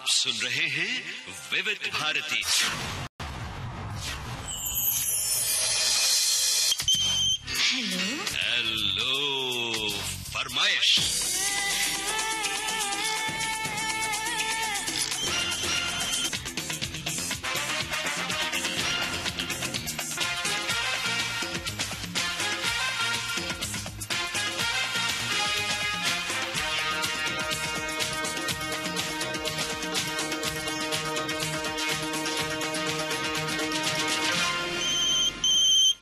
सुन रहे हैं विविध भारती। हेलो फरमाइश।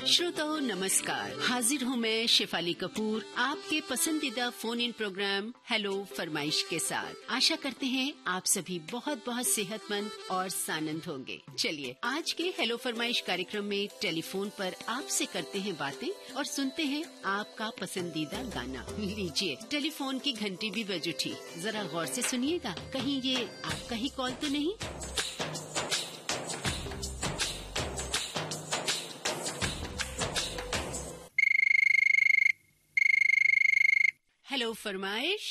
श्रोताओं नमस्कार, हाजिर हूँ मैं शेफाली कपूर आपके पसंदीदा फोन इन प्रोग्राम हेलो फरमाइश के साथ। आशा करते हैं आप सभी बहुत बहुत सेहतमंद और सानंद होंगे। चलिए आज के हेलो फरमाइश कार्यक्रम में टेलीफोन पर आपसे करते हैं बातें और सुनते हैं आपका पसंदीदा गाना। लीजिए टेलीफोन की घंटी भी बज उठी, जरा गौर से सुनिएगा, कहीं ये आपका ही कॉल तो नहीं। हेलो फरमाइश।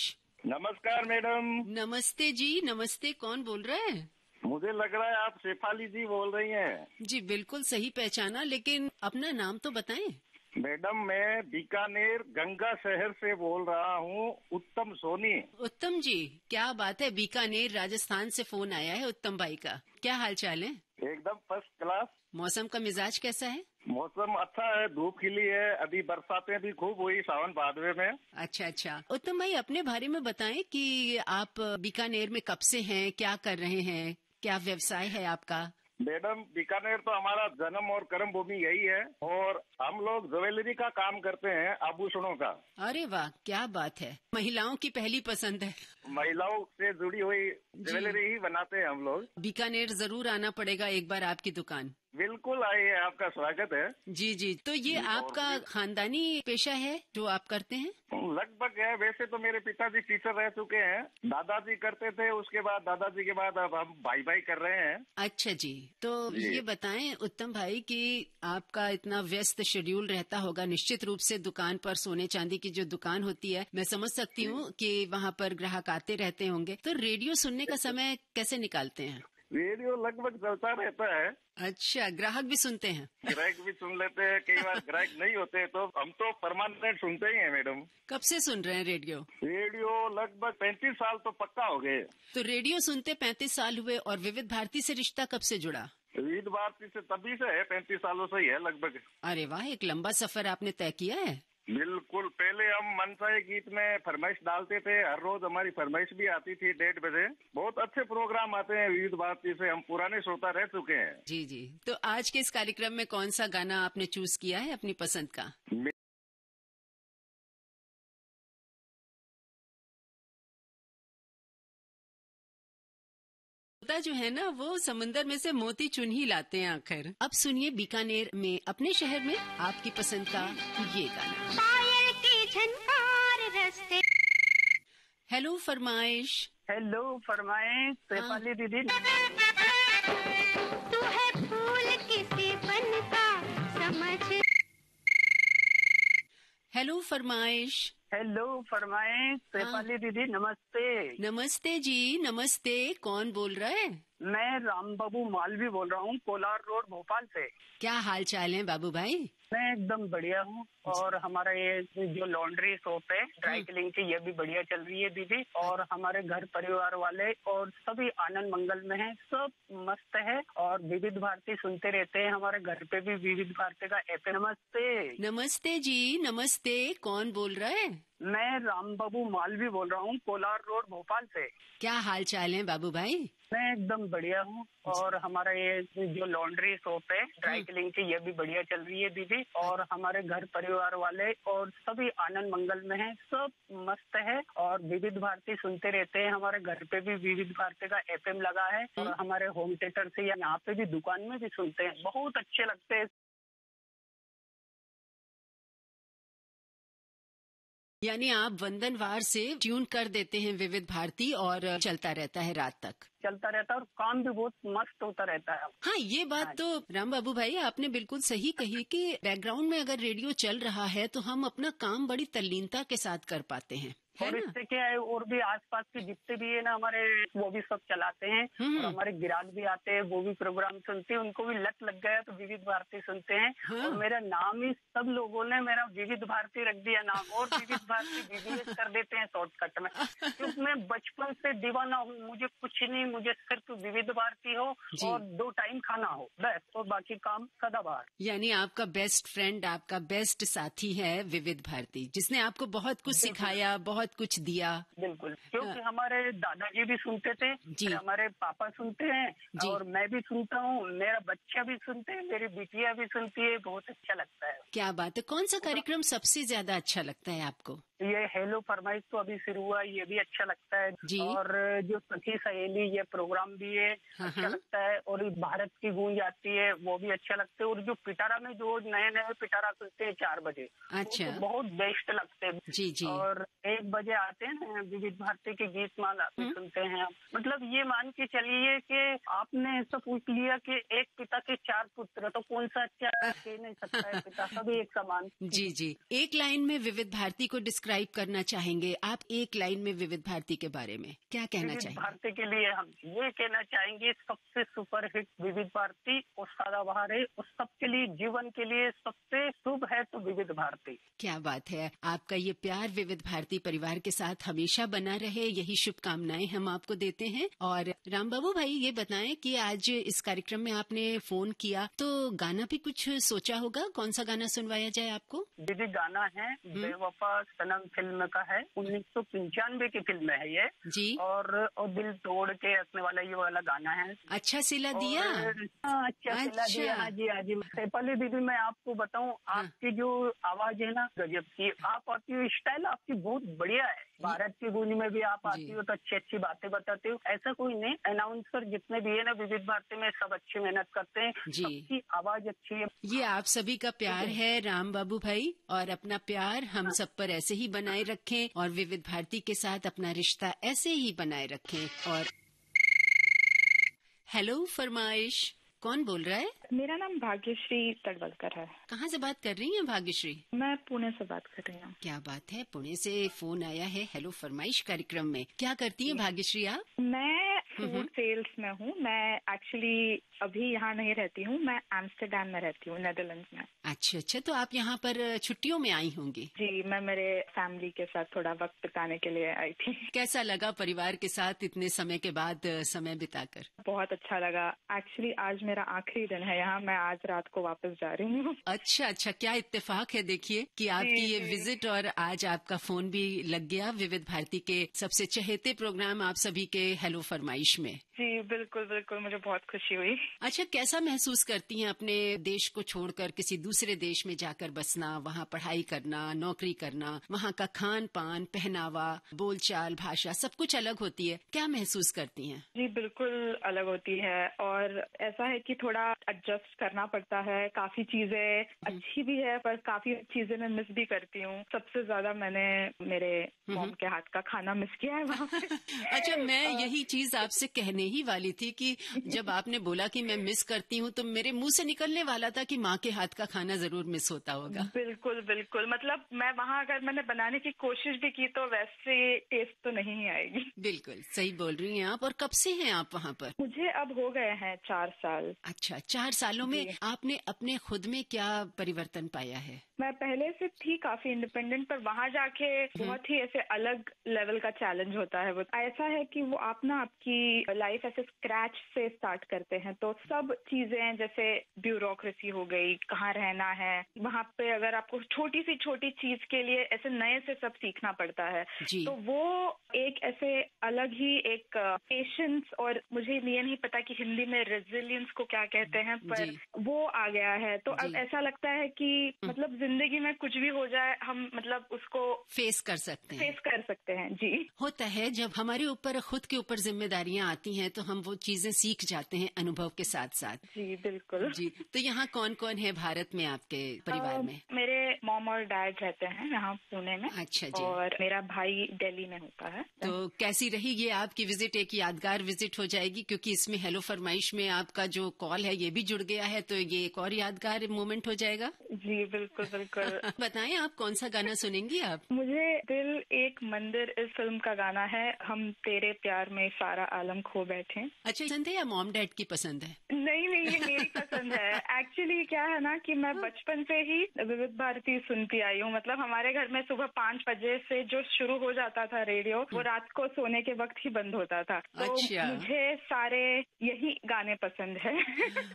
नमस्कार मैडम। नमस्ते जी, नमस्ते। कौन बोल रहा है? मुझे लग रहा है आप शेफाली जी बोल रही हैं। जी बिल्कुल सही पहचाना, लेकिन अपना नाम तो बताएं। मैडम मैं बीकानेर गंगा शहर से बोल रहा हूँ, उत्तम सोनी। उत्तम जी, क्या बात है, बीकानेर राजस्थान से फोन आया है उत्तम भाई का। क्या हाल चाल है? एकदम फर्स्ट क्लास। मौसम का मिजाज कैसा है? मौसम अच्छा है, धूप खिली है, अभी बरसातें भी खूब हुई सावन भादवे में। अच्छा। उत्तम भाई अपने बारे में बताएं कि आप बीकानेर में कब से हैं, क्या कर रहे हैं, क्या व्यवसाय है आपका? मैडम बीकानेर तो हमारा जन्म और कर्म भूमि यही है और हम लोग ज्वेलरी का काम करते हैं, आभूषणों का। अरे वाह, क्या बात है, महिलाओं की पहली पसंद है। महिलाओं से जुड़ी हुई ज्वेलरी ही बनाते हैं हम लोग। बीकानेर जरूर आना पड़ेगा एक बार आपकी दुकान। बिल्कुल आइए, आपका स्वागत है। जी, तो ये आपका खानदानी पेशा है जो आप करते हैं? लगभग है, वैसे तो मेरे पिताजी टीचर रह चुके हैं, दादाजी करते थे, उसके बाद दादाजी के बाद अब हम भाई कर रहे हैं। अच्छा जी, तो ये बताएं उत्तम भाई कि आपका इतना व्यस्त शेड्यूल रहता होगा, निश्चित रूप से दुकान पर सोने चांदी की जो दुकान होती है, मैं समझ सकती हूँ कि वहाँ पर ग्राहक आते रहते होंगे, तो रेडियो सुनने का समय कैसे निकालते हैं? रेडियो लगभग चलता रहता है। अच्छा, ग्राहक भी सुनते हैं? ग्राहक भी सुन लेते हैं, कई बार ग्राहक नहीं होते तो हम तो परमानेंट सुनते ही हैं मैडम। कब से सुन रहे हैं रेडियो? रेडियो लगभग 35 साल तो पक्का हो गए। तो रेडियो सुनते 35 साल हुए, और विविध भारती से रिश्ता कब से जुड़ा? विविध भारती से तभी से है, 35 सालों से ही है लगभग। अरे वाह, एक लंबा सफर आपने तय किया है। बिल्कुल, पहले हम मनसाई गीत में फरमाइश डालते थे, हर रोज हमारी फरमाइश भी आती थी 1:30 बजे। बहुत अच्छे प्रोग्राम आते हैं विविध भारती से, हम पुराने श्रोता रह चुके हैं। जी, तो आज के इस कार्यक्रम में कौन सा गाना आपने चूज किया है अपनी पसंद का? जो है ना, वो समंदर में से मोती चुन ही लाते हैं आखिर। अब सुनिए बीकानेर में, अपने शहर में आपकी पसंद का ये गाना। पायल की झनकार रस्ते। हेलो फरमाइश। हेलो फरमाइश शेफाली दीदी। तू है फूल किसी बन का समझ। हेलो फरमाइश। हेलो फरमाइश शेफाली दीदी, नमस्ते। नमस्ते जी, नमस्ते। कौन बोल रहा है? मैं राम बाबू मालवी बोल रहा हूँ, कोलार रोड भोपाल से। क्या हाल चाल है बाबू भाई? मैं एकदम बढ़िया हूँ, और हमारा ये जो लॉन्ड्री शॉप है ड्राई क्लीन की, ये भी बढ़िया चल रही है दीदी। और हमारे घर परिवार वाले और सभी आनंद मंगल में हैं, सब मस्त है, और विविध भारती सुनते रहते हैं। हमारे घर पे भी विविध भारती का एफ। नमस्ते। नमस्ते जी, नमस्ते। कौन बोल रहा है? मैं राम बाबू मालवी बोल रहा हूँ, कोलार रोड भोपाल से। क्या हाल चाल है बाबू भाई? मैं एकदम बढ़िया हूँ, और हमारा ये जो लॉन्ड्री शॉप है ड्राई क्लीन की, ये भी बढ़िया चल रही है दीदी। और हमारे घर परिवार वाले और सभी आनंद मंगल में हैं, सब मस्त है, और विविध भारती सुनते रहते हैं। हमारे घर पे भी विविध भारती का FM लगा है, और हमारे होम थिएटर से या यहाँ पे भी दुकान में भी सुनते हैं, बहुत अच्छे लगते हैं। यानी आप वंदनवार से ट्यून कर देते हैं विविध भारती, और चलता रहता है रात तक? चलता रहता है, और काम भी बहुत मस्त होता रहता है। हाँ, ये बात तो राम बाबू भाई आपने बिल्कुल सही कही कि बैकग्राउंड में अगर रेडियो चल रहा है तो हम अपना काम बड़ी तल्लीनता के साथ कर पाते हैं। है और ना? इससे क्या है, और भी आसपास के जितने भी है ना हमारे, वो भी सब चलाते हैं। और हमारे ग्राहक भी आते हैं, वो भी प्रोग्राम सुनते हैं, उनको भी लत लग गया तो विविध भारती सुनते हैं। हाँ। और मेरा नाम ही सब लोगों ने मेरा विविध भारती रख दिया नाम, और विविध भारती VVS कर देते हैं शॉर्टकट में, क्योंकि मैं बचपन से दीवाना हूँ। मुझे कुछ नहीं, मुझे सिर्फ विविध भारती हो जी। और 2 टाइम खाना हो बस, और बाकी काम सदाबहार। यानी आपका बेस्ट फ्रेंड, आपका बेस्ट साथी है विविध भारती, जिसने आपको बहुत कुछ सिखाया, बहुत कुछ दिया। बिल्कुल, क्योंकि हमारे दादाजी भी सुनते थे, जी। फिर हमारे पापा सुनते हैं, जी। और मैं भी सुनता हूँ, मेरा बच्चा भी सुनते हैं, मेरी बिटिया भी सुनती है। बहुत अच्छा लगता है। क्या बात है। कौन सा कार्यक्रम सबसे ज्यादा अच्छा लगता है आपको? ये हेलो फरमाइश तो अभी शुरू हुआ, ये भी अच्छा लगता है। जी। और जो सखी सहेली ये प्रोग्राम भी है, हाँ, अच्छा हाँ। लगता है। और भारत की गूंज आती है, वो भी अच्छा लगता है। और जो पिटारा में जो नए नए पिटारा सुनते हैं 4 बजे, अच्छा। वो तो बहुत बेस्ट लगते हैं। जी, जी। और 1 बजे आते हैं ना विविध भारती के गीत माला भी सुनते हैं आप। मतलब ये मान के चलिए कि आपने ऐसा पूछ लिया कि एक पिता के 4 पुत्र, तो कौन सा अच्छा कह नहीं सकता है, पिता सभी एक समान। जी, जी। एक लाइन में विविध भारती को डिस्क्राइब करना चाहेंगे आप? एक लाइन में विविध भारती के बारे में क्या कहना विविध चाहेंगे? भारती के लिए हम ये कहना चाहेंगे, सबसे सुपरहिट विविध भारती और सदाबहार है, और सबके लिए, जीवन के लिए सबसे शुभ है तो विविध भारती। क्या बात है। आपका ये प्यार विविध भारती परिवार के साथ हमेशा बना रहे, यही शुभकामनाएं हम आपको देते हैं। और राम बाबू भाई, ये बताएं कि आज इस कार्यक्रम में आपने फोन किया तो गाना भी कुछ सोचा होगा, कौन सा गाना सुनवाया जाए आपको? दीदी गाना है बेवफा सनम फिल्म का है, 1995 की फिल्म है ये। जी। और दिल तोड़ के हंसने वाला ये वाला गाना है। अच्छा सिला दिया। हाँ, अच्छा सिला अच्छा। दिया। हाँ जी, हाँ जी। पहले दीदी मैं आपको बताऊं, आपकी जो आवाज है ना गजब की, आप आती हो, स्टाइल आपकी बहुत बढ़िया है। भारत की गूंज में भी आप आती हो तो अच्छी अच्छी बातें बताते हो। ऐसा कोई नहीं, अनाउंसर जितने भी है ना विविध भारती में, सब अच्छी मेहनत करते हैं, जी। सबकी आवाज अच्छी है। ये आप सभी का प्यार है राम बाबू भाई, और अपना प्यार हम सब पर ऐसे ही बनाए रखें, और विविध भारती के साथ अपना रिश्ता ऐसे ही बनाए रखें। और हेलो फरमाइश, कौन बोल रहा है? मेरा नाम भाग्यश्री तड़वलकर है। कहाँ से बात कर रही हैं भाग्यश्री? मैं पुणे से बात कर रही हूँ। क्या बात है, पुणे से फोन आया है हेलो फरमाइश कार्यक्रम में। क्या करती हैं भाग्यश्री आप? मैं फूड सेल्स में हूँ। मैं एक्चुअली अभी यहाँ नहीं रहती हूँ, मैं एम्स्टरडैम में रहती हूँ, नेदरलैंड्स में। अच्छा अच्छा, तो आप यहाँ पर छुट्टियों में आई होंगी? जी, मैं मेरे फैमिली के साथ थोड़ा वक्त बिताने के लिए आई थी। कैसा लगा परिवार के साथ इतने समय के बाद समय बिताकर? बहुत अच्छा लगा। एक्चुअली आज मेरा आखिरी दिन है यहाँ, मैं आज रात को वापस जा रही हूँ। अच्छा अच्छा, क्या इत्तेफाक है देखिए कि आपकी ये विजिट और आज आपका फोन भी लग गया विविध भारती के सबसे चहेते प्रोग्राम आप सभी के हेलो फरमाइश में। जी बिल्कुल बिल्कुल, मुझे बहुत खुशी हुई। अच्छा, कैसा महसूस करती हैं अपने देश को छोड़कर किसी दूसरे देश में जाकर बसना, वहाँ पढ़ाई करना, नौकरी करना, वहाँ का खान पान, पहनावा, बोलचाल, भाषा सब कुछ अलग होती है, क्या महसूस करती हैं? जी बिल्कुल अलग होती है, और ऐसा है कि थोड़ा एडजस्ट करना पड़ता है। काफी चीजें अच्छी भी है, पर काफी चीजें मैं मिस भी करती हूँ। सबसे ज्यादा मैंने मेरे मॉम के हाथ का खाना मिस किया है वहाँ पे। अच्छा, मैं यही चीज आपसे कहने ही वाली थी कि जब आपने बोला कि मैं मिस करती हूँ, तो मेरे मुंह से निकलने वाला था कि माँ के हाथ का खाना जरूर मिस होता होगा। बिल्कुल बिल्कुल, मतलब मैं वहाँ अगर मैंने बनाने की कोशिश भी की तो वैसे टेस्ट तो नहीं आएगी। बिल्कुल सही बोल रही हैं आप। और कब से हैं आप वहाँ पर? मुझे अब हो गए हैं 4 साल। अच्छा, 4 सालों में आपने अपने खुद में क्या परिवर्तन पाया है? मैं पहले से थी काफी इंडिपेंडेंट, पर वहाँ जाके बहुत ही ऐसे अलग लेवल का चैलेंज होता है। वो ऐसा है कि वो आप ना आपकी लाइफ ऐसे स्क्रैच से स्टार्ट करते हैं, तो सब चीजें जैसे ब्यूरोक्रेसी हो गई, कहाँ रहना है, वहाँ पे अगर आपको छोटी सी छोटी चीज के लिए ऐसे नए से सब सीखना पड़ता है, तो वो एक ऐसे अलग ही एक पेशेंस, और मुझे ये नहीं पता कि हिंदी में रेजिलियंस को क्या कहते हैं, पर वो आ गया है। तो अब ऐसा लगता है कि मतलब जिंदगी में कुछ भी हो जाए, हम मतलब उसको फेस कर सकते हैं। जी, होता है जब हमारे ऊपर खुद के ऊपर जिम्मेदारियां आती हैं तो हम वो चीजें सीख जाते हैं अनुभव के साथ साथ। जी बिल्कुल। जी, तो यहाँ कौन कौन है भारत में हैं आपके परिवार में? मेरे मॉम और डैड रहते हैं यहाँ पुणे में। अच्छा जी। और मेरा भाई दिल्ली में होता है। तो कैसी रही ये आपकी विजिट? एक यादगार विजिट हो जाएगी, क्योंकि इसमें हेलो फरमाइश में आपका जो कॉल है ये भी जुड़ गया है, तो ये एक और यादगार मोमेंट हो जाएगा। जी बिल्कुल बिल्कुल। बताएं आप कौन सा गाना सुनेंगी आप? मुझे दिल एक मंदिर इस फिल्म का गाना है, हम तेरे प्यार में सारा आलम खो बैठे। अच्छा, पसंद है या मॉम डैड की पसंद है? नहीं नहीं, ये मेरी पसंद है। एक्चुअली क्या है ना कि मैं बचपन से ही विविध भारती सुनती आई हूँ। मतलब हमारे घर में सुबह 5 बजे से जो शुरू हो जाता था रेडियो, वो रात को सोने के वक्त ही बंद होता था। तो अच्छा। मुझे सारे यही गाने पसंद है।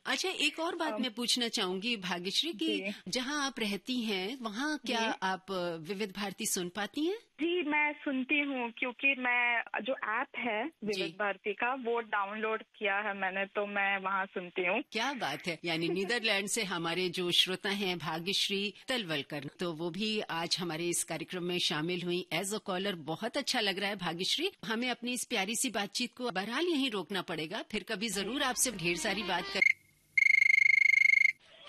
अच्छा, एक और बात मैं पूछना चाहूंगी भाग्यश्री कि जहाँ आप रहती हैं वहाँ क्या आप विविध भारती सुन पाती हैं? जी मैं सुनती हूँ, क्योंकि मैं जो ऐप है विविध भारती का वो डाउनलोड किया है मैंने, तो मैं वहाँ सुनती हूँ। क्या बात है। यानी नीदरलैंड से हमारे जो श्रोता हैं भाग्यश्री तलवलकर, तो वो भी आज हमारे इस कार्यक्रम में शामिल हुई एज अ कॉलर। बहुत अच्छा लग रहा है भाग्यश्री। हमें अपनी इस प्यारी सी बातचीत को बहरहाल यहीं रोकना पड़ेगा, फिर कभी जरूर आपसे ढेर सारी बात कर।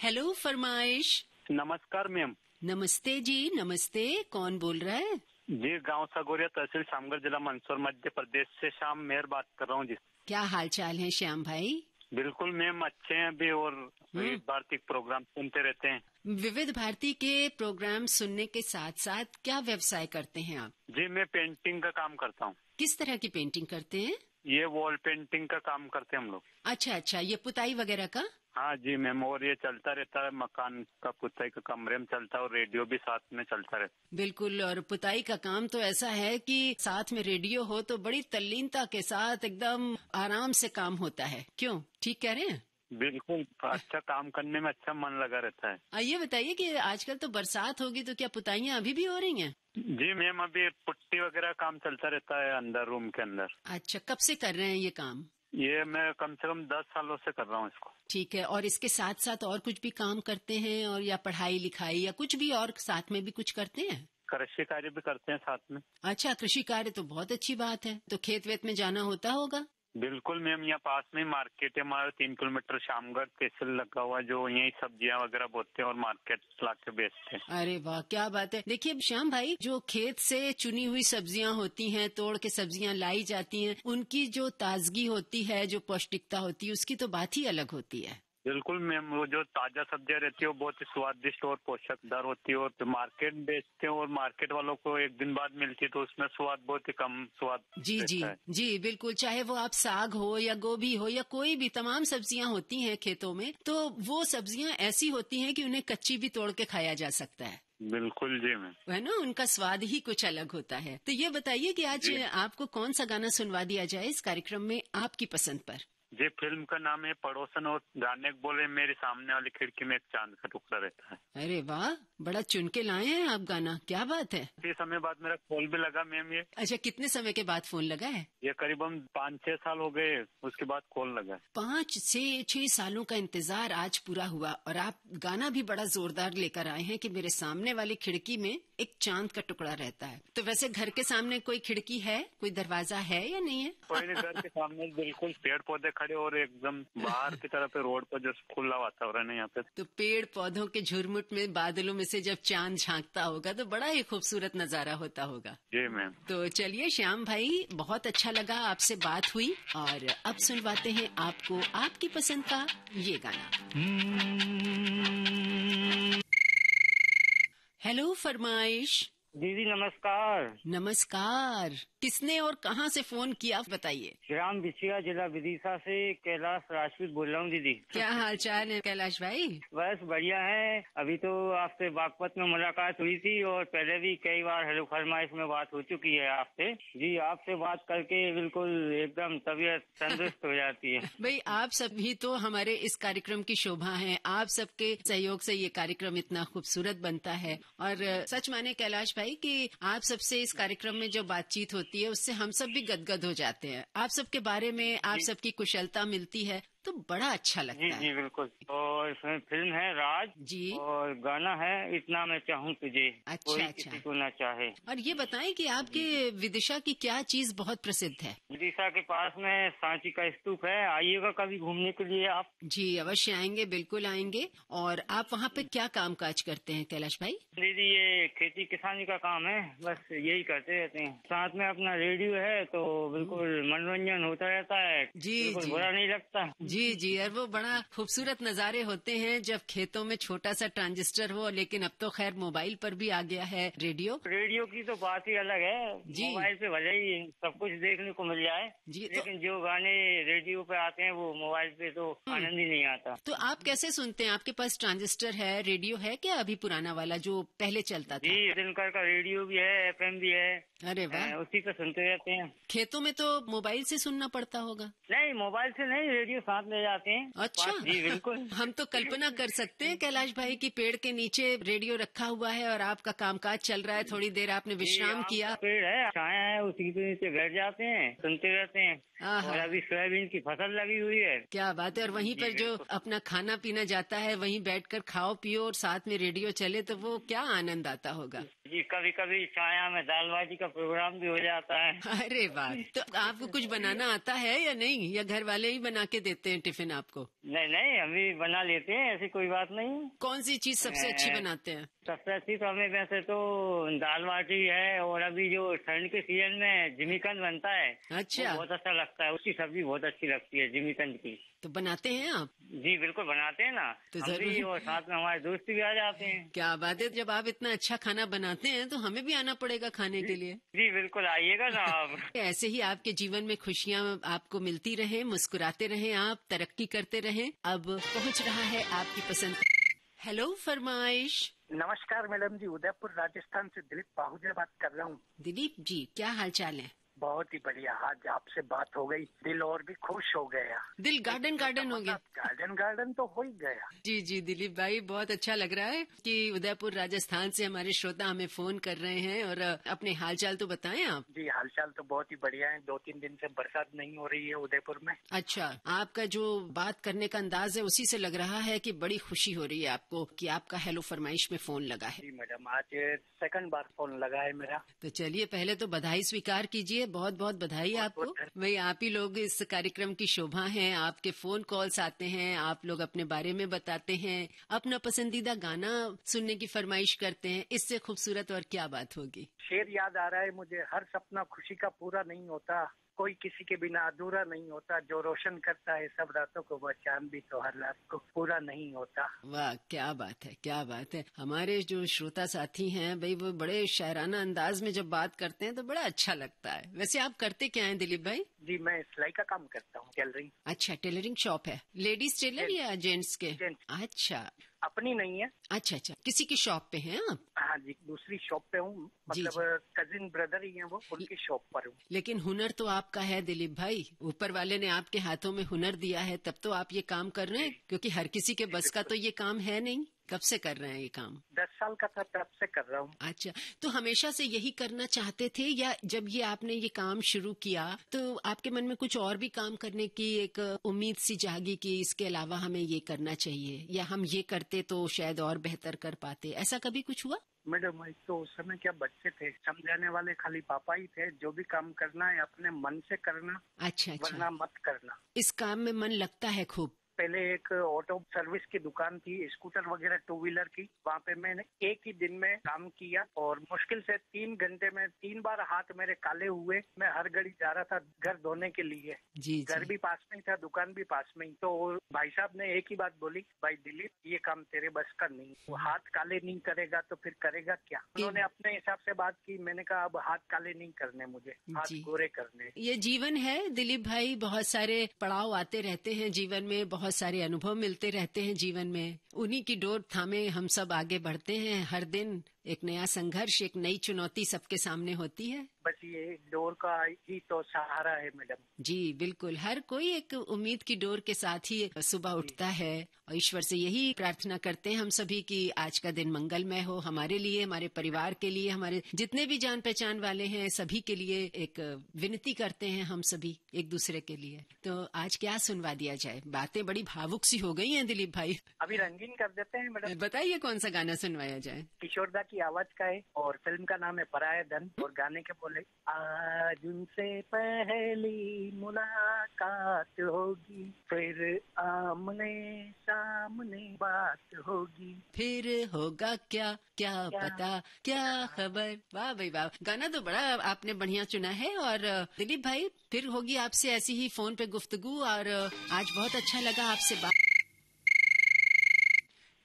हेलो फरमाइश। नमस्कार मैम। नमस्ते जी, नमस्ते। कौन बोल रहा है? जी, गांव सगोरिया, तहसील शामगढ़, जिला मंदसौर, मध्य प्रदेश से श्याम मेहर बात कर रहा हूँ जी। क्या हाल चाल है श्याम भाई? बिल्कुल मैम, अच्छे हैं अभी, और विविध भारती प्रोग्राम सुनते रहते हैं। विविध भारती के प्रोग्राम सुनने के साथ साथ क्या व्यवसाय करते हैं आप? जी, मैं पेंटिंग का काम करता हूँ। किस तरह की पेंटिंग करते हैं? ये वॉल पेंटिंग का काम करते हैं हम लोग। अच्छा अच्छा, ये पुताई वगैरह का? हाँ जी मैम, और ये चलता रहता है, मकान का पुताई का कमरे में चलता है और रेडियो भी साथ में चलता रहता है। बिल्कुल, और पुताई का काम तो ऐसा है कि साथ में रेडियो हो तो बड़ी तल्लीनता के साथ एकदम आराम से काम होता है। क्यों, ठीक कह रहे हैं? बिल्कुल, अच्छा काम करने में अच्छा मन लगा रहता है। आइए बताइए कि आजकल तो बरसात होगी, तो क्या पुताइयाँ अभी भी हो रही हैं? जी मैम, अभी पुट्टी वगैरह काम चलता रहता है अंदर, रूम के अंदर। अच्छा, कब से कर रहे हैं ये काम? ये मैं कम से कम 10 सालों से कर रहा हूँ इसको। ठीक है, और इसके साथ साथ और कुछ भी काम करते हैं, और या पढ़ाई लिखाई या कुछ भी और साथ में भी कुछ करते हैं? कृषि कार्य भी करते हैं साथ में। अच्छा, कृषि कार्य तो बहुत अच्छी बात है। तो खेत वेत में जाना होता होगा? बिल्कुल मैम, यहाँ पास में मार्केट है हमारा, 3 किलोमीटर शामगढ़ तहसील लगा हुआ है, जो यही सब्जियां वगैरह बोते हैं और मार्केट ला के बेचते हैं। अरे वाह, क्या बात है। देखिए श्याम भाई, जो खेत से चुनी हुई सब्जियां होती हैं, तोड़ के सब्जियां लाई जाती हैं, उनकी जो ताजगी होती है, जो पौष्टिकता होती है, उसकी तो बात ही अलग होती है। बिल्कुल मैम, वो जो ताजा सब्जियां रहती है वो बहुत ही स्वादिष्ट और पोषकदार होती है, और तो मार्केट बेचते हैं और मार्केट वालों को एक दिन बाद मिलती है, तो उसमें स्वाद बहुत ही कम स्वाद जी जी जी बिल्कुल। चाहे वो आप साग हो या गोभी हो या कोई भी तमाम सब्जियां होती हैं खेतों में, तो वो सब्जियां ऐसी होती हैं कि उन्हें कच्ची भी तोड़ के खाया जा सकता है। बिल्कुल जी मैम, है ना, उनका स्वाद ही कुछ अलग होता है। तो ये बताइए कि आज आपको कौन सा गाना सुनवा दिया जाए इस कार्यक्रम में आपकी पसंद पर? जी, फिल्म का नाम है पड़ोसन, और गाने बोले मेरे सामने वाली खिड़की में एक चांद का टुकड़ा रहता है। अरे वाह, बड़ा चुन के लाए हैं आप गाना, क्या बात है। इसी समय बाद मेरा कॉल भी लगा मैम। ये अच्छा, कितने समय के बाद फोन लगा है? ये करीबन 5-6 साल हो गए, उसके बाद कॉल लगा। 5 से 6 सालों का इंतजार आज पूरा हुआ, और आप गाना भी बड़ा जोरदार लेकर आए हैं कि मेरे सामने वाली खिड़की में एक चांद का टुकड़ा रहता है। तो वैसे घर के सामने कोई खिड़की है, कोई दरवाजा है या नहीं है? कोई नहीं, घर के सामने बिल्कुल पेड़ पौधे खड़े और एकदम बाहर की तरफ रोड पर जो खुला वातावरण है यहाँ पे। तो पेड़ पौधों के झुरमुट में बादलों में से जब चांद झांकता होगा तो बड़ा ही खूबसूरत नजारा होता होगा। जी मैम। तो चलिए श्याम भाई, बहुत अच्छा लगा आपसे बात हुई, और अब सुनवाते हैं आपको आपकी पसंद का ये गाना। हेलो फरमाइश। दीदी नमस्कार। नमस्कार, किसने और कहाँ से फोन किया बताइए? श्याम बिछिया, जिला विदिशा से कैलाश राजपूत बोल रहा हूँ दीदी। क्या हाल चाल है कैलाश भाई? बस बढ़िया है। अभी तो आपसे बागपत में मुलाकात हुई थी, और पहले भी कई बार हेलो फरमाइश में बात हो चुकी है आपसे। जी, आपसे बात करके बिल्कुल एकदम तबीयत तंदुरुस्त हो जाती है। भाई, आप सभी तो हमारे इस कार्यक्रम की शोभा है। आप सबके सहयोग से ये कार्यक्रम इतना खूबसूरत बनता है, और सच माने कैलाश भाई कि आप सबसे इस कार्यक्रम में जो बातचीत होती है उससे हम सब भी गदगद हो जाते हैं। आप सबके बारे में, आप सबकी कुशलता मिलती है तो बड़ा अच्छा लगता जी है। जी बिल्कुल। और इसमें फिल्म है राज जी। और गाना है इतना मैं चाहूँ तुझे, अच्छा, कोई अच्छा। किसी को ना चाहे। और ये बताएं कि आपके विदिशा की क्या चीज बहुत प्रसिद्ध है? विदिशा के पास में सांची का स्तूप है, आइएगा कभी घूमने के लिए आप। जी अवश्य आएंगे, बिल्कुल आएंगे। और आप वहाँ पे क्या काम काज करते हैं कैलाश भाई? दीदी ये खेती किसानी का काम है, बस यही करते रहते हैं। साथ में अपना रेडियो है तो बिल्कुल मनोरंजन होता रहता है। जी, बिल्कुल जी। बुरा नहीं लगता। जी जी, और वो बड़ा खूबसूरत नज़ारे होते हैं जब खेतों में छोटा सा ट्रांजिस्टर हो, लेकिन अब तो खैर मोबाइल पर भी आ गया है रेडियो। रेडियो की तो बात ही अलग है। जी। मोबाइल पे भले ही सब कुछ देखने को मिल जाए, जी, तो लेकिन जो गाने रेडियो पे आते हैं वो मोबाइल पे तो आनंद ही नहीं आता। तो आप कैसे सुनते हैं? आपके पास ट्रांजिस्टर है, रेडियो है क्या अभी पुराना वाला जो पहले चलता था? जी दिनकर का रेडियो भी है, FM भी है। अरे वाह। उसी पे सुनते रहते हैं। खेतों में तो मोबाइल से सुनना पड़ता होगा। नहीं मोबाइल से नहीं, रेडियो साथ ले जाते हैं। अच्छा। जी बिल्कुल। हम तो कल्पना कर सकते हैं कैलाश भाई की पेड़ के नीचे रेडियो रखा हुआ है और आपका कामकाज चल रहा है, थोड़ी देर आपने विश्राम किया। पेड़ है, छाया है, उसी के नीचे बैठ जाते हैं, सुनते रहते हैं। आहा। और अभी सोयाबीन की फसल लगी हुई है। क्या बात है। और वहीं पर जो अपना खाना पीना जाता है वहीं बैठकर खाओ पियो और साथ में रेडियो चले तो वो क्या आनंद आता होगा। जी कभी कभी छाया में दाल बाटी का प्रोग्राम भी हो जाता है। अरे वाह। तो आपको कुछ बनाना आता है या नहीं, या घर वाले ही बना के देते हैं टिफिन आपको? नहीं नहीं हम भी बना लेते हैं, ऐसी कोई बात नहीं। कौन सी चीज सबसे अच्छी बनाते हैं? सबसे अच्छी तो हमें वैसे तो दाल बाटी है, और अभी जो ठंड के सीजन में जिमीकंद बनता है, अच्छा। वो बहुत अच्छा लगता है। उसकी सब्जी बहुत अच्छी लगती है जिमीकंद की। तो बनाते हैं आप? जी बिल्कुल बनाते हैं ना। तो हम भी जरूर। और साथ में हमारे दोस्त भी आ जाते हैं। क्या बात है। जब आप इतना अच्छा खाना बनाते हैं तो हमें भी आना पड़ेगा खाने के लिए। जी बिल्कुल आइएगा ना आप। ऐसे ही आपके जीवन में खुशियाँ आपको मिलती रहे, मुस्कुराते रहें, आप तरक्की करते रहें। अब पहुंच रहा है आपकी पसंद हेलो फरमाइश। नमस्कार मैडम जी, उदयपुर राजस्थान से दिलीप पाहुजा बात कर रहा हूँ। दिलीप जी क्या हाल चाल है? बहुत ही बढ़िया, आज आपसे बात हो गई, दिल और भी खुश हो गया। दिल गार्डन गार्डन हो गया। गार्डन गार्डन तो हो ही गया। जी जी दिलीप भाई, बहुत अच्छा लग रहा है कि उदयपुर राजस्थान से हमारे श्रोता हमें फोन कर रहे हैं। और अपने हालचाल तो बताएं आप। जी हालचाल तो बहुत ही बढ़िया है। 2-3 दिन से बरसात नहीं हो रही है उदयपुर में। अच्छा, आपका जो बात करने का अंदाज है उसी से लग रहा है कि बड़ी खुशी हो रही है आपको कि आपका हेलो फरमाइश में फोन लगा है। जी मैडम, आज सेकंड बार फोन लगा है मेरा। तो चलिए पहले तो बधाई स्वीकार कीजिए। बहुत बहुत बधाई आपको। भाई आप ही लोग इस कार्यक्रम की शोभा हैं। आपके फोन कॉल्स आते हैं, आप लोग अपने बारे में बताते हैं, अपना पसंदीदा गाना सुनने की फरमाइश करते हैं। इससे खूबसूरत और क्या बात होगी। शेर याद आ रहा है मुझे, हर सपना खुशी का पूरा नहीं होता, कोई किसी के बिना अधूरा नहीं होता, जो रोशन करता है सब रातों को वह चांद भी तो हर रात को पूरा नहीं होता। वाह क्या बात है, क्या बात है। हमारे जो श्रोता साथी हैं भाई वो बड़े शायराना अंदाज में जब बात करते हैं तो बड़ा अच्छा लगता है। वैसे आप करते क्या हैं दिलीप भाई? जी मैं सिलाई का काम करता हूँ, टेलरिंग। अच्छा, टेलरिंग शॉप है। लेडीज टेलर या जेंट्स के? जेंट्स। अच्छा, अपनी नहीं है। अच्छा अच्छा, किसी की शॉप पे हैं आप? हाँ जी, दूसरी शॉप पे हूँ, मतलब कजिन ब्रदर ही हैं वो, उनकी शॉप पर हूँ। लेकिन हुनर तो आपका है दिलीप भाई, ऊपर वाले ने आपके हाथों में हुनर दिया है तब तो आप ये काम कर रहे हैं, क्योंकि हर किसी के बस का तो ये काम है नहीं। कब से कर रहे हैं ये काम? 10 साल का था तब से कर रहा हूँ। अच्छा, तो हमेशा से यही करना चाहते थे या जब ये आपने ये काम शुरू किया तो आपके मन में कुछ और भी काम करने की एक उम्मीद सी जागी कि इसके अलावा हमें ये करना चाहिए, या हम ये करते तो शायद और बेहतर कर पाते? ऐसा कभी कुछ हुआ? मैडम तो उस समय क्या बच्चे थे, समझाने वाले खाली पापा ही थे। जो भी काम करना है अपने मन से करना। अच्छा अच्छा। वरना मत करना। इस काम में मन लगता है खूब। पहले एक ऑटो सर्विस की दुकान थी, स्कूटर वगैरह 2 व्हीलर की, वहाँ पे मैंने एक ही दिन में काम किया और मुश्किल से 3 घंटे में 3 बार हाथ मेरे काले हुए। मैं हर घड़ी जा रहा था घर धोने के लिए। जी घर भी पास में ही था, दुकान भी पास में ही। तो भाई साहब ने एक ही बात बोली, भाई दिलीप ये काम तेरे बस का नहीं, वो हाथ काले नहीं करेगा तो फिर करेगा क्या। उन्होंने अपने हिसाब से बात की, मैंने कहा अब हाथ काले नहीं करने मुझे, हाथ गोरे करने। ये जीवन है दिलीप भाई, बहुत सारे पड़ाव आते रहते हैं जीवन में, बहुत सारे अनुभव मिलते रहते हैं जीवन में। उन्हीं की डोर थामे हम सब आगे बढ़ते हैं हर दिन। एक नया संघर्ष, एक नई चुनौती सबके सामने होती है। बस ये डोर का ही तो सहारा है मैडम। जी बिल्कुल, हर कोई एक उम्मीद की डोर के साथ ही सुबह उठता है और ईश्वर से यही प्रार्थना करते हैं हम सभी कि आज का दिन मंगलमय हो, हमारे लिए, हमारे परिवार के लिए, हमारे जितने भी जान पहचान वाले हैं सभी के लिए एक विनती करते हैं हम सभी एक दूसरे के लिए। तो आज क्या सुनवा दिया जाए? बातें बड़ी भावुक सी हो गई हैं दिलीप भाई। अभी रंगीन कर देते हैं मैडम। बताइए कौन सा गाना सुनवाया जाए? किशोरदा की आवाज का है और फिल्म का नाम है पराया धन और गाने के बोले आज उनसे पहली मुलाकात होगी, फिर आमने सामने बात होगी, फिर होगा क्या क्या पता क्या खबर। वाह भाई वाह, गाना तो बड़ा आपने बढ़िया चुना है। और दिलीप भाई फिर होगी आपसे ऐसी ही फोन पे गुफ्तगू और आज बहुत अच्छा लगा आपसे बात।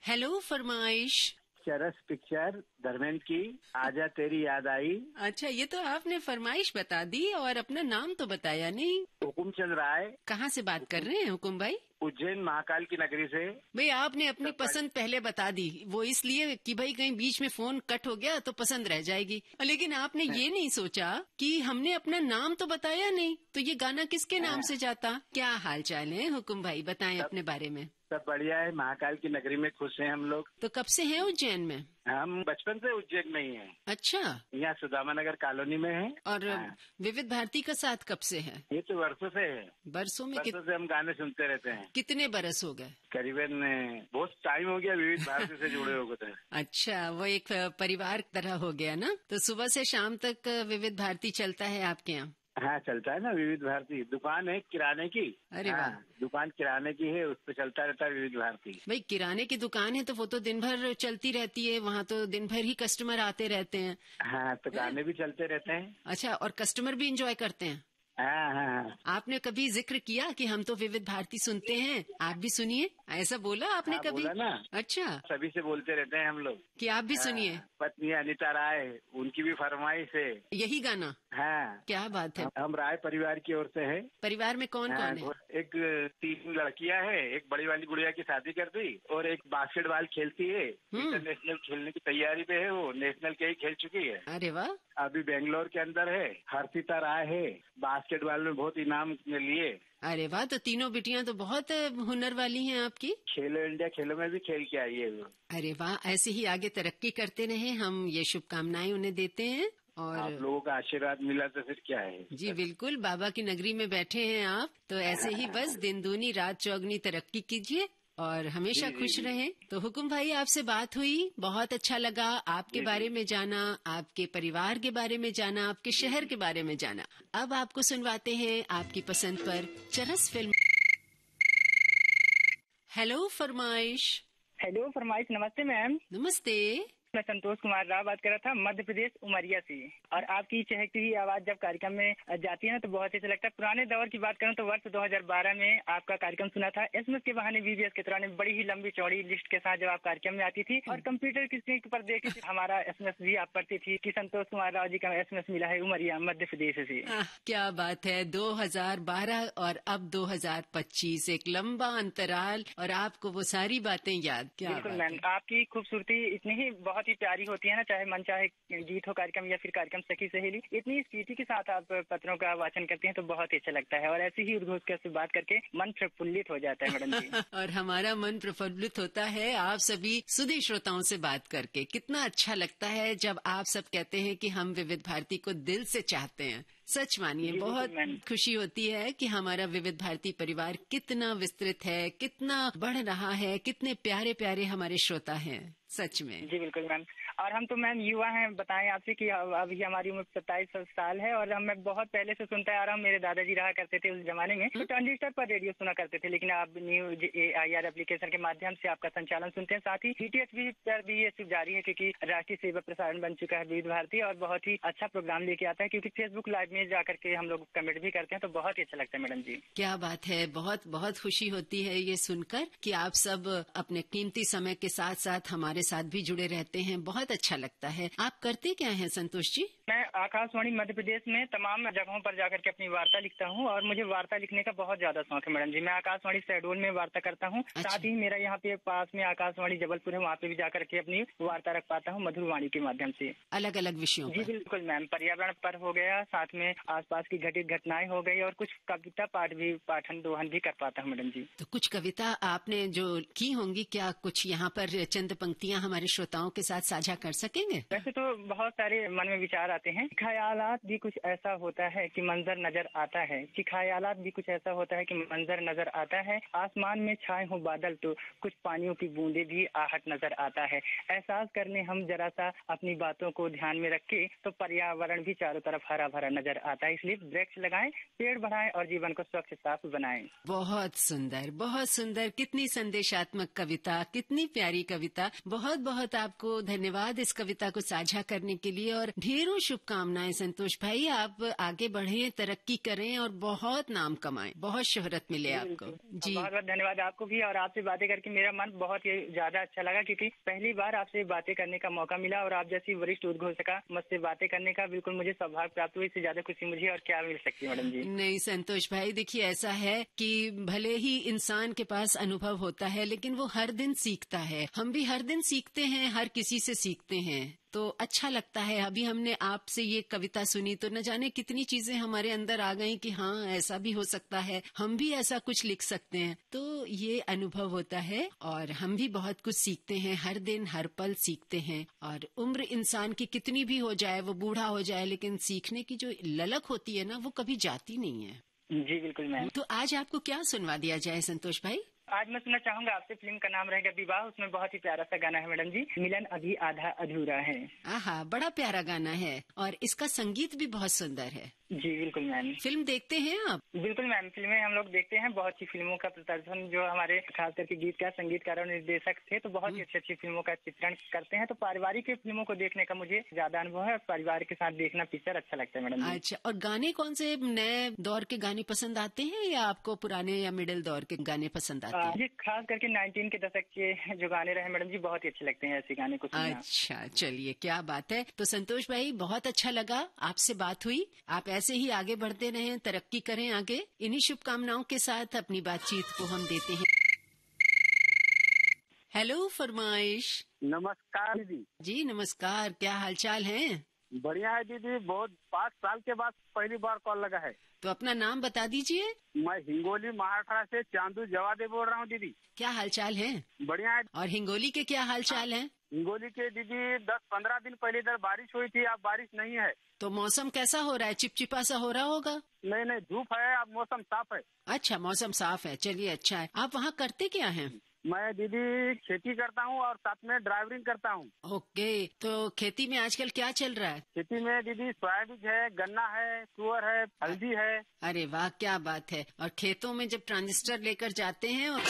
हेलो फरमाइश। चरस पिक्चर धर्मेंद्र की आजा तेरी याद आई। अच्छा, ये तो आपने फरमाइश बता दी और अपना नाम तो बताया नहीं। हुकुमचंद राय। कहाँ से बात कर रहे हैं हुकुम भाई? उज्जैन महाकाल की नगरी से। भाई आपने अपनी पसंद पहले बता दी, वो इसलिए कि भाई कहीं बीच में फोन कट हो गया तो पसंद रह जाएगी, लेकिन आपने ये नहीं सोचा कि हमने अपना नाम तो बताया नहीं, तो ये गाना किसके नाम से जाता? क्या हाल चाल है हुकुम भाई, बताएं अपने बारे में। सब बढ़िया है, महाकाल की नगरी में खुश हैं हम लोग। तो कब से हैं उज्जैन में? हम बचपन से उज्जैन में ही हैं। अच्छा, यहाँ सुदामा नगर कॉलोनी में है। और विविध भारती का साथ कब से है? ये तो वर्षों से है। बरसों में? वर्षों से हम गाने सुनते रहते हैं। कितने बरस हो गए? करीबन बहुत टाइम हो गया विविध भारती से जुड़े हो गए। अच्छा, वो एक परिवार तरह हो गया ना। तो सुबह से शाम तक विविध भारती चलता है आपके यहाँ? हाँ चलता है ना विविध भारती। दुकान है किराने की। अरे वाह। दुकान किराने की है, उस पर चलता रहता है विविध भारती। भाई किराने की दुकान है तो वो तो दिन भर चलती रहती है, वहाँ तो दिन भर ही कस्टमर आते रहते हैं। हाँ, तो गाने भी चलते रहते हैं। अच्छा, और कस्टमर भी एंजॉय करते हैं? हाँ हाँ। आपने कभी जिक्र किया कि हम तो विविध भारती सुनते हैं, आप भी सुनिए, ऐसा बोला आपने? हाँ, कभी? बोला ना। अच्छा, सभी से बोलते रहते हैं हम लोग कि आप भी सुनिए। पत्नी अनीता राय, उनकी भी फरमाइश है यही गाना। हाँ, क्या बात है। हम राय परिवार की ओर से है। परिवार में कौन कौन है? एक 3 लड़कियां हैं, एक बड़ी वाली गुड़िया की शादी कर दी और एक बास्केटबॉल खेलती है, इंटरनेशनल खेलने की तैयारी पे है, वो नेशनल के ही खेल चुकी है। अरे वाह। अभी बेंगलोर के अंदर है। हर्षिता राय है, बास्केटबॉल में बहुत इनाम लिए। अरे वाह, तो तीनों बिटियां तो बहुत हुनर वाली हैं आपकी। खेलो इंडिया खेलों में भी खेल के आई है वो। अरे वाह, ऐसे ही आगे तरक्की करते रहे, हम ये शुभकामनाएं उन्हें देते हैं। और आप लोगों का आशीर्वाद मिला तो फिर क्या है। जी बिल्कुल, बाबा की नगरी में बैठे हैं आप, तो ऐसे ही बस दिन दूनी रात चौगनी तरक्की कीजिए और हमेशा खुश रहें। तो हुकुम भाई, आपसे बात हुई, बहुत अच्छा लगा आपके बारे में जाना, आपके परिवार के बारे में जाना, आपके शहर के बारे में जाना। अब आपको सुनवाते हैं आपकी पसंद पर चरस फिल्म। हेलो फरमाइश। हेलो फरमाइश। नमस्ते मैम। नमस्ते। मैं संतोष कुमार राव बात कर रहा था, मध्य प्रदेश उमरिया से। और आपकी चहकती हुई आवाज जब कार्यक्रम में जाती है ना तो बहुत अच्छा लगता है। पुराने दौर की बात करूं तो वर्ष 2012 में आपका कार्यक्रम सुना था, एसएमएस के बहाने बीबीएस के दौरान बड़ी ही लंबी चौड़ी लिस्ट के साथ जब आप कार्यक्रम में आती थी और कंप्यूटर की स्क्रीन पर देखी थी हमारा एसएमएस भी आप पढ़ती थी कि संतोष कुमार राव जी का एसएमएस मिला है उमरिया मध्य प्रदेश से। क्या बात है, 2012 और अब 2025, एक लंबा अंतराल और आपको वो सारी बातें याद। क्या बिल्कुल मैम, आपकी खूबसूरती इतनी ही बहुत ही प्यारी होती है ना, चाहे मन चाहे गीत हो कार्यक्रम या फिर कार्यक्रम सखी सहेली, इतनी स्फूर्ति के साथ आप पत्रों का वाचन करते हैं तो बहुत ही अच्छा लगता है और ऐसे ही उद्घोष से बात करके मन प्रफुल्लित हो जाता है मैडम जी। और हमारा मन प्रफुल्लित होता है आप सभी सुधी श्रोताओं से बात करके। कितना अच्छा लगता है जब आप सब कहते हैं कि हम विविध भारती को दिल से चाहते हैं। सच मानिए, बहुत खुशी होती है कि हमारा विविध भारती परिवार कितना विस्तृत है, कितना बढ़ रहा है, कितने प्यारे प्यारे हमारे श्रोता हैं सच में। जी बिल्कुल मैम। और हम तो मैम युवा हैं, बताएं आपसे कि अभी हमारी उम्र 27 साल है और मैं बहुत पहले से सुनता आ रहा हूँ। मेरे दादाजी रहा करते थे उस जमाने में तो ट्रांजिस्टर पर रेडियो सुना करते थे, लेकिन आप न्यूज AIR एप्लीकेशन के माध्यम से आपका संचालन सुनते हैं। साथ ही DTH पर भी ये जारी है क्योंकि राष्ट्रीय सेवा प्रसारण बन चुका है विविध भारती और बहुत ही अच्छा प्रोग्राम लेके आता है क्योंकि फेसबुक लाइव में जाकर के हम लोग कमेंट भी करते हैं तो बहुत ही अच्छा लगता है मैडम जी। क्या बात है, बहुत बहुत खुशी होती है ये सुनकर कि आप सब अपने कीमती समय के साथ साथ हमारे साथ भी जुड़े रहते हैं। बहुत अच्छा लगता है। आप करते क्या हैं संतोष जी? मैं आकाशवाणी मध्य प्रदेश में तमाम जगहों पर जाकर के अपनी वार्ता लिखता हूँ और मुझे वार्ता लिखने का बहुत ज्यादा शौक है मैडम जी। मैं आकाशवाणी शहडोल में वार्ता करता हूँ। साथ ही मेरा यहाँ पे पास में आकाशवाणी जबलपुर है, वहाँ पे भी जाकर के अपनी वार्ता रख पाता हूँ मधुर वाणी के माध्यम से। अलग अलग विषयों जी बिल्कुल मैम, पर्यावरण पर हो गया, साथ में आसपास की घटित घटनाएं हो गई और कुछ कविता पाठ भी पाठन दोहन भी कर पाता हूँ मैडम जी। तो कुछ कविता आपने जो की होंगी, क्या कुछ यहाँ पर चंद पंक्तियाँ हमारे श्रोताओं के साथ साझा कर सकेंगे? वैसे तो बहुत सारे मन में विचार आते हैं। ख्यालात भी कुछ ऐसा होता है कि मंजर नजर आता है, कि ख्यालात भी कुछ ऐसा होता है कि मंजर नजर आता है। आसमान में छाए हो बादल तो कुछ पानियों की बूंदे भी आहट नजर आता है। एहसास करने हम जरा सा अपनी बातों को ध्यान में रखे तो पर्यावरण भी चारों तरफ हरा भरा नजर आता है। इसलिए वृक्ष लगाएं, पेड़ बढ़ाएं और जीवन को स्वच्छ साफ बनाएं। बहुत सुंदर, बहुत सुंदर। कितनी संदेशात्मक कविता, कितनी प्यारी कविता। बहुत बहुत आपको धन्यवाद इस कविता को साझा करने के लिए और ढेरों शुभकामनाएं संतोष भाई। आप आगे बढ़ें, तरक्की करें और बहुत नाम कमाएं, बहुत शोहरत मिले आपको। जी बहुत बहुत धन्यवाद आपको भी। और आपसे बातें करके मेरा मन बहुत ही ज्यादा अच्छा लगा, क्योंकि पहली बार आपसे बातें करने का मौका मिला और आप जैसी वरिष्ठ उद्घोषका मुझसे बातें करने का बिल्कुल मुझे सौभाग्य प्राप्त हुई। इससे ज्यादा खुशी मुझे और क्या मिल सकती है मैडम जी। नहीं संतोष भाई, देखिए ऐसा है कि भले ही इंसान के पास अनुभव होता है लेकिन वो हर दिन सीखता है। हम भी हर दिन सीखते हैं, हर किसी से सीखते हैं, तो अच्छा लगता है। अभी हमने आपसे ये कविता सुनी तो न जाने कितनी चीजें हमारे अंदर आ गई कि हाँ ऐसा भी हो सकता है, हम भी ऐसा कुछ लिख सकते हैं। तो ये अनुभव होता है और हम भी बहुत कुछ सीखते हैं, हर दिन हर पल सीखते हैं। और उम्र इंसान की कितनी भी हो जाए, वो बूढ़ा हो जाए, लेकिन सीखने की जो ललक होती है ना, वो कभी जाती नहीं है। जी बिल्कुल मैम। तो आज आपको क्या सुनवा दिया जाए संतोष भाई? आज मैं सुनना चाहूंगा आपसे, फिल्म का नाम रहेगा विवाह। उसमें बहुत ही प्यारा सा गाना है मैडम जी, मिलन अभी आधा अधूरा है। आहा, बड़ा प्यारा गाना है और इसका संगीत भी बहुत सुंदर है। जी बिल्कुल मैम। फिल्म देखते हैं आप? बिल्कुल मैम, फिल्में हम लोग देखते हैं। बहुत सी फिल्मों का प्रदर्शन जो हमारे खास करके गीतकार, संगीतकार और निर्देशक थे, तो बहुत ही अच्छी अच्छी फिल्मों का चित्रण करते हैं। तो पारिवारिक फिल्मों को देखने का मुझे ज्यादा अनुभव है और परिवार के साथ देखना पिक्चर अच्छा लगता है मैडम। अच्छा, और गाने कौन से नए दौर के गाने पसंद आते हैं या आपको पुराने या मिडिल दौर के गाने पसंद आते हैं? जी खास करके 19 के दशक के जो गाने रहे मैडम जी, बहुत ही अच्छे लगते हैं ऐसे गाने को सुनना। अच्छा, चलिए क्या बात है। तो संतोष भाई, बहुत अच्छा लगा आपसे बात हुई। आप ऐसे ही आगे बढ़ते रहें, तरक्की करें आगे। इन्हीं शुभकामनाओं के साथ अपनी बातचीत को हम देते हैं। हेलो फरमाइश। नमस्कार दीदी। जी नमस्कार, क्या हालचाल है? बढ़िया है दीदी, बहुत 5 साल के बाद पहली बार कॉल लगा है। तो अपना नाम बता दीजिए। मैं हिंगोली महाराष्ट्र से चांदू जवादे बोल रहा हूँ दीदी। क्या हालचाल है? बढ़िया है। और हिंगोली के क्या हालचाल है? हिंगोली के दीदी 10-15 दिन पहले इधर बारिश हुई थी, अब बारिश नहीं है। तो मौसम कैसा हो रहा है? चिपचिपा सा हो रहा होगा? नहीं नहीं, धूप है, अब मौसम साफ है। अच्छा, मौसम साफ है, चलिए अच्छा है। आप वहाँ करते क्या हैं? मैं दीदी खेती करता हूँ और साथ में ड्राइवरिंग करता हूँ। ओके, तो खेती में आजकल क्या चल रहा है? खेती में दीदी सोयाबीन है, गन्ना है, तुअर है, हल्दी है। अरे वाह, क्या बात है। और खेतों में जब ट्रांजिस्टर लेकर जाते हैं और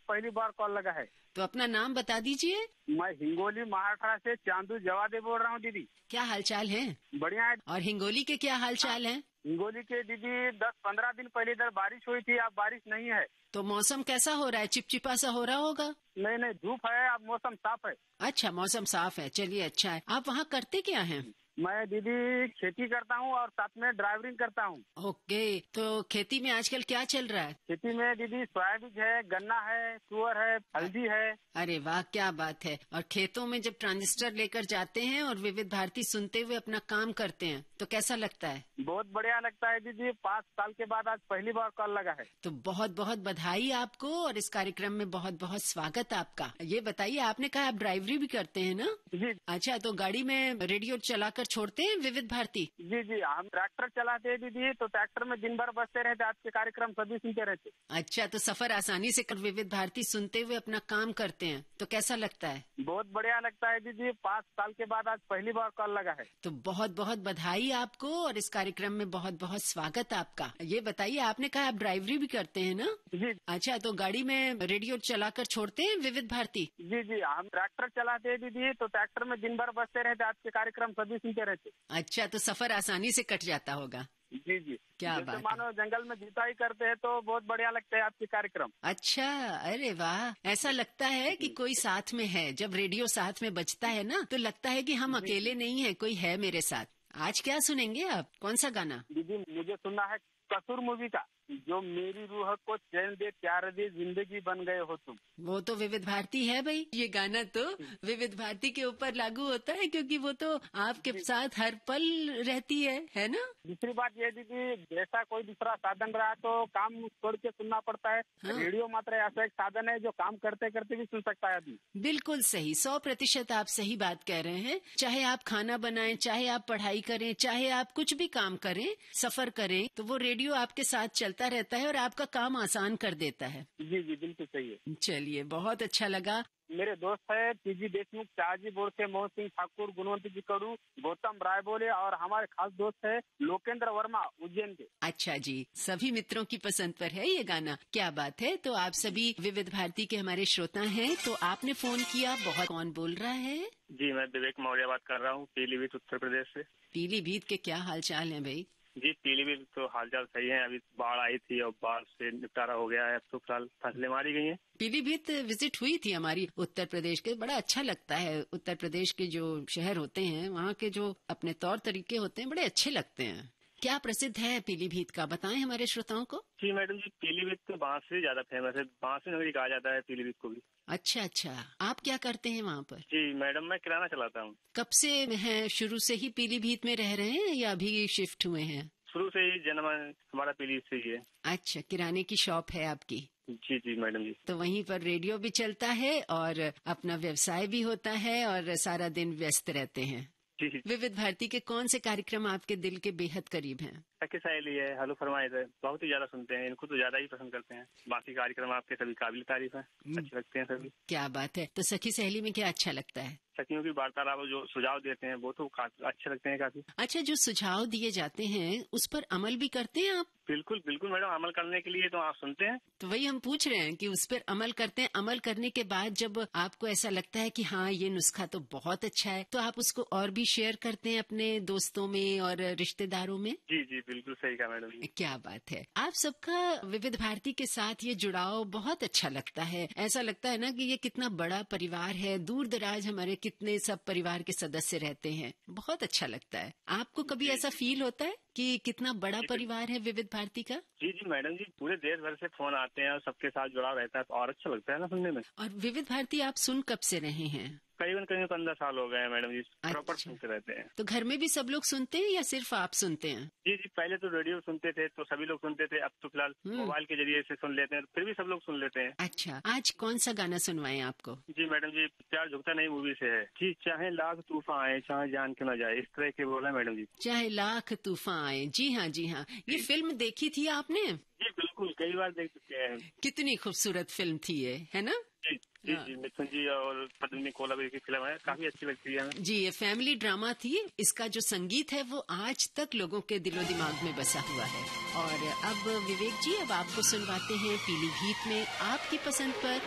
पहली बार कॉल लगा है। तो अपना नाम बता दीजिए। मैं हिंगोली महाराष्ट्र से चांदू जवादे बोल रहा हूँ दीदी। क्या हालचाल है? बढ़िया है। और हिंगोली के क्या हालचाल है? हिंगोली के दीदी 10-15 दिन पहले इधर बारिश हुई थी, अब बारिश नहीं है। तो मौसम कैसा हो रहा है? चिपचिपा सा हो रहा होगा? नहीं नहीं, धूप है, अब मौसम साफ है। अच्छा, मौसम साफ है, चलिए अच्छा है। आप वहाँ करते क्या हैं? मैं दीदी खेती करता हूँ और साथ में ड्राइवरिंग करता हूँ। ओके, तो खेती में आजकल क्या चल रहा है? खेती में दीदी सोयाबीन है, गन्ना है, तुअर है, हल्दी है। अरे वाह, क्या बात है। और खेतों में जब ट्रांजिस्टर लेकर जाते हैं और विविध भारती सुनते हुए अपना काम करते हैं तो कैसा लगता है? बहुत बढ़िया लगता है दीदी, 5 साल के बाद आज पहली बार कॉल लगा है। तो बहुत बहुत बधाई आपको और इस कार्यक्रम में बहुत बहुत स्वागत आपका। ये बताइए, आपने कहा आप ड्राइवरी भी करते हैं ना? जी। अच्छा, तो गाड़ी में रेडियो चलाकर छोड़ते हैं विविध भारती? जी जी, हम ट्रैक्टर चलाते हैं दीदी, तो ट्रैक्टर में दिन भर बजते रहते, आपके कार्यक्रम सभी सुनते रहते। अच्छा, तो सफर आसानी से कर विविध भारती सुनते हुए अपना काम करते हैं तो कैसा लगता है? बहुत बढ़िया लगता है दीदी, 5 साल के बाद आज पहली बार कॉल लगा है। तो बहुत बहुत बधाई आपको और इस कार्यक्रम में बहुत बहुत स्वागत आपका। ये बताइए, आपने कहा आप ड्राइवरी भी करते हैं ना? जी। अच्छा, तो गाड़ी में रेडियो चलाकर छोड़ते हैं विविध भारती? जी जी, हम ट्रैक्टर चलाते हैं दीदी, तो ट्रैक्टर में दिन भर बजते रहते, आपके कार्यक्रम सभी सुनते रहते। अच्छा, तो सफर आसानी से कट जाता होगा? जी जी, क्या जैसे बात है। मानो जंगल में जुताई करते हैं तो बहुत बढ़िया लगता है आपके कार्यक्रम। अच्छा, अरे वाह, ऐसा लगता है कि कोई साथ में है। जब रेडियो साथ में बजता है ना, तो लगता है कि हम अकेले नहीं है, कोई है मेरे साथ। आज क्या सुनेंगे आप, कौन सा गाना? दीदी मुझे सुनना है कसूर मूवी का, जो मेरी रूह को चैन दे प्यार दे जिंदगी बन गए हो तुम। वो तो विविध भारती है भाई, ये गाना तो विविध भारती के ऊपर लागू होता है, क्योंकि वो तो आपके साथ हर पल रहती है ना? दूसरी बात ये दीदी, जैसा कोई दूसरा साधन रहा तो काम छोड़ के सुनना पड़ता है। हाँ। रेडियो मात्र ऐसा एक साधन है जो काम करते करते भी सुन सकता है आदमी। बिल्कुल सही, 100% आप सही बात कह रहे हैं। चाहे आप खाना बनाएं, चाहे आप पढ़ाई करें, चाहे आप कुछ भी काम करें, सफर करें, तो वो रेडियो आपके साथ चलता रहता है और आपका काम आसान कर देता है। जी जी, बिल्कुल सही है। चलिए, बहुत अच्छा लगा। मेरे दोस्त है पीजी देशमुख, शाहजी बोर से मोहन सिंह ठाकुर, गुणवंत जी कड़ू, गौतम राय बोले, और हमारे खास दोस्त है लोकेंद्र वर्मा उज्जैन के। अच्छा जी, सभी मित्रों की पसंद पर है ये गाना, क्या बात है। तो आप सभी विविध भारती के हमारे श्रोता हैं, तो आपने फोन किया, बहुत। कौन बोल रहा है? जी, मैं विवेक मौर्य बात कर रहा हूँ, पीलीभीत उत्तर प्रदेश से। पीलीभीत के क्या हाल चाल है भाई? जी, पीलीभीत तो हालचाल सही है। अभी बाढ़ आई थी और बाढ़ से निपटारा हो गया है। अब तो फिलहाल फसलें मारी गई हैं। पीलीभीत विजिट हुई थी हमारी उत्तर प्रदेश के, बड़ा अच्छा लगता है। उत्तर प्रदेश के जो शहर होते हैं, वहाँ के जो अपने तौर तरीके होते हैं, बड़े अच्छे लगते हैं। क्या प्रसिद्ध है पीलीभीत का, बताएं हमारे श्रोताओं को। जी मैडम जी, पीलीभीत तो बांस से ज्यादा फेमस है। बांसी नगरी कहा जाता है पीलीभीत को भी। अच्छा अच्छा, आप क्या करते हैं वहाँ पर? जी मैडम, मैं किराना चलाता हूँ। कब से हैं? शुरू से ही पीलीभीत में रह रहे हैं या अभी शिफ्ट हुए हैं? शुरू से ही जन्म हमारा पीलीभीत से ही है। अच्छा, किराने की शॉप है आपकी? जी जी मैडम जी। तो वहीं पर रेडियो भी चलता है और अपना व्यवसाय भी होता है और सारा दिन व्यस्त रहते हैं। जी। विविध भारती के कौन से कार्यक्रम आपके दिल के बेहद करीब हैं? सखी सहेली है, हेलो फरमाइश है, बहुत ही ज्यादा सुनते हैं। इनको तो ज्यादा ही पसंद करते हैं। बाकी कार्यक्रम आपके सभी काबिल तारीफ है, अच्छे लगते हैं सभी। क्या बात है। तो सखी सहेली में क्या अच्छा लगता है? सखियों की वार्तालाप, जो सुझाव देते हैं वो तो अच्छे लगते हैं काफी। अच्छा, जो सुझाव दिए जाते हैं उस पर अमल भी करते हैं आप? बिल्कुल बिल्कुल मैडम, अमल करने के लिए तो आप सुनते हैं। तो वही हम पूछ रहे हैं कि उस पर अमल करते हैं। अमल करने के बाद जब आपको ऐसा लगता है कि हाँ, ये नुस्खा तो बहुत अच्छा है, तो आप उसको और भी शेयर करते हैं अपने दोस्तों में और रिश्तेदारों में? जी जी, बिल्कुल सही कहा मैडम जी। क्या बात है। आप सबका विविध भारती के साथ ये जुड़ाव बहुत अच्छा लगता है। ऐसा लगता है ना कि ये कितना बड़ा परिवार है, दूर दराज हमारे कितने सब परिवार के सदस्य रहते हैं, बहुत अच्छा लगता है। आपको कभी ऐसा फील होता है कि कितना बड़ा परिवार है विविध भारती का? जी जी मैडम जी, पूरे देश भर से फोन आते हैं और सबके साथ जुड़ाव रहता है, तो और अच्छा लगता है ना सुनने में। और विविध भारती आप सुन कब से रहे हैं? करीबन 15 साल हो गए हैं मैडम जी, प्रॉपर सुनते रहते हैं। तो घर में भी सब लोग सुनते हैं या सिर्फ आप सुनते हैं? जी जी, पहले तो रेडियो सुनते थे तो सभी लोग सुनते थे, अब तो फिलहाल मोबाइल के जरिए से सुन लेते हैं, फिर भी सब लोग सुन लेते हैं। अच्छा, आज कौन सा गाना सुनवाएं आपको? जी मैडम जी, प्यार झुकता नहीं मूवी से है जी। चाहे लाख तूफान आए, चाहे जान क्यों न जाए, इस तरह के बोला मैडम जी। चाहे लाख तूफान आए, जी हाँ जी हाँ। ये फिल्म देखी थी आपने? जी बिल्कुल, कई बार देख चुके हैं। कितनी खूबसूरत फिल्म थी ये, है ना? जी जी, मिथुन जी और पद्मिनी कोलाबी की फिल्म है, काफी अच्छी लगती है हमें। जी, ये फैमिली ड्रामा थी। इसका जो संगीत है वो आज तक लोगों के दिलो दिमाग में बसा हुआ है। और अब विवेक जी, अब आपको सुनवाते हैं पीलीभीत में आपकी पसंद पर